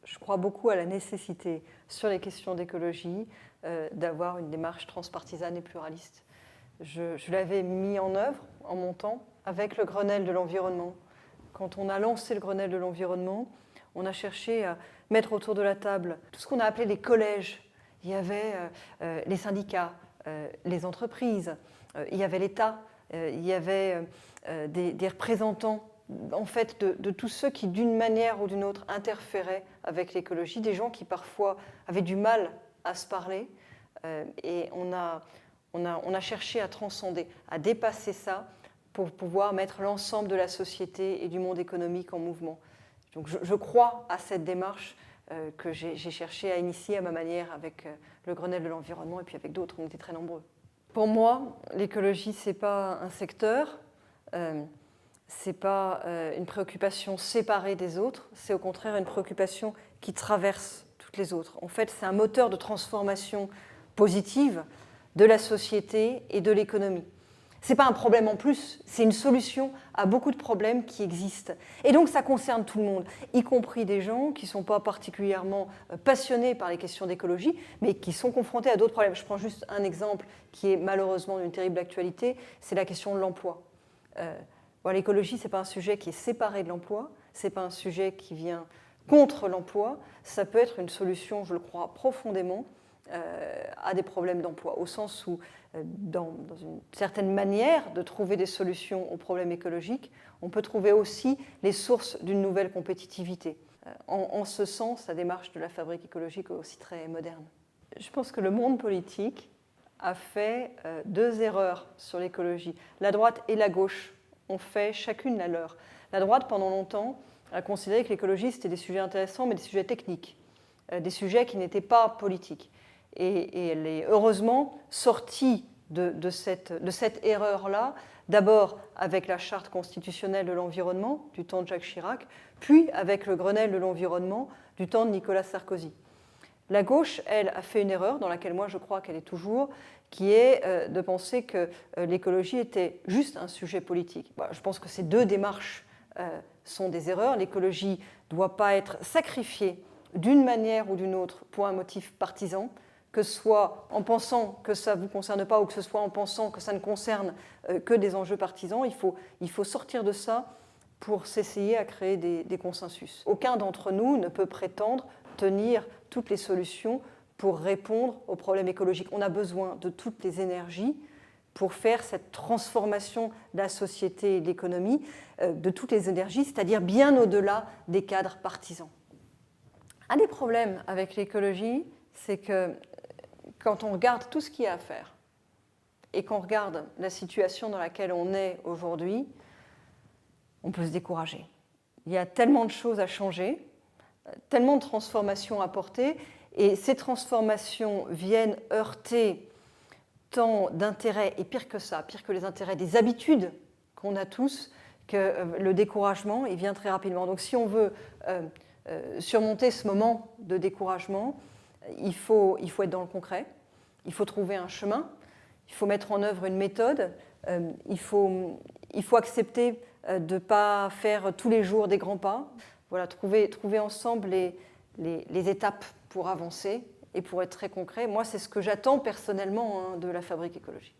Je crois beaucoup à la nécessité, sur les questions d'écologie, d'avoir une démarche transpartisane et pluraliste. Je l'avais mis en œuvre en mon temps avec le Grenelle de l'environnement. Quand on a lancé le Grenelle de l'environnement, on a cherché à mettre autour de la table tout ce qu'on a appelé les collèges. Il y avait les syndicats, les entreprises, il y avait l'État, il y avait des représentants en fait, de tous ceux qui, d'une manière ou d'une autre, interféraient avec l'écologie, des gens qui parfois avaient du mal à se parler. Et on a cherché à transcender, à dépasser ça pour pouvoir mettre l'ensemble de la société et du monde économique en mouvement. Donc je crois à cette démarche que j'ai cherché à initier à ma manière avec le Grenelle de l'environnement et puis avec d'autres, on était très nombreux. Pour moi, l'écologie, ce n'est pas un secteur, ce n'est pas une préoccupation séparée des autres, c'est au contraire une préoccupation qui traverse toutes les autres. En fait, c'est un moteur de transformation positive de la société et de l'économie. Ce n'est pas un problème en plus, c'est une solution à beaucoup de problèmes qui existent. Et donc ça concerne tout le monde, y compris des gens qui ne sont pas particulièrement passionnés par les questions d'écologie, mais qui sont confrontés à d'autres problèmes. Je prends juste un exemple qui est malheureusement d'une terrible actualité, c'est la question de l'emploi. L'écologie, ce n'est pas un sujet qui est séparé de l'emploi, ce n'est pas un sujet qui vient contre l'emploi, ça peut être une solution, je le crois profondément, à des problèmes d'emploi, au sens où, dans une certaine manière de trouver des solutions aux problèmes écologiques, on peut trouver aussi les sources d'une nouvelle compétitivité. En ce sens, la démarche de la fabrique écologique est aussi très moderne. Je pense que le monde politique a fait deux erreurs sur l'écologie. La droite et la gauche ont fait chacune la leur. La droite, pendant longtemps, a considéré que l'écologie, c'était des sujets intéressants, mais des sujets techniques, des sujets qui n'étaient pas politiques. Et elle est heureusement sortie de cette erreur-là, d'abord avec la charte constitutionnelle de l'environnement du temps de Jacques Chirac, puis avec le Grenelle de l'environnement du temps de Nicolas Sarkozy. La gauche, elle, a fait une erreur dans laquelle moi je crois qu'elle est toujours, qui est de penser que l'écologie était juste un sujet politique. Je pense que ces deux démarches sont des erreurs. L'écologie ne doit pas être sacrifiée d'une manière ou d'une autre pour un motif partisan, que ce soit en pensant que ça ne vous concerne pas ou que ce soit en pensant que ça ne concerne que des enjeux partisans. Il faut sortir de ça pour s'essayer à créer des consensus. Aucun d'entre nous ne peut prétendre tenir toutes les solutions pour répondre aux problèmes écologiques. On a besoin de toutes les énergies pour faire cette transformation de la société et de l'économie, de toutes les énergies, c'est-à-dire bien au-delà des cadres partisans. Un des problèmes avec l'écologie, c'est que quand on regarde tout ce qu'il y a à faire et qu'on regarde la situation dans laquelle on est aujourd'hui, on peut se décourager. Il y a tellement de choses à changer, tellement de transformations à porter, et ces transformations viennent heurter tant d'intérêts, et pire que ça, pire que les intérêts des habitudes qu'on a tous, que le découragement, il vient très rapidement. Donc si on veut surmonter ce moment de découragement, il faut être dans le concret, il faut trouver un chemin, il faut mettre en œuvre une méthode, il faut accepter de ne pas faire tous les jours des grands pas. Voilà, trouver ensemble les étapes pour avancer et pour être très concret. Moi, c'est ce que j'attends personnellement de la fabrique écologique.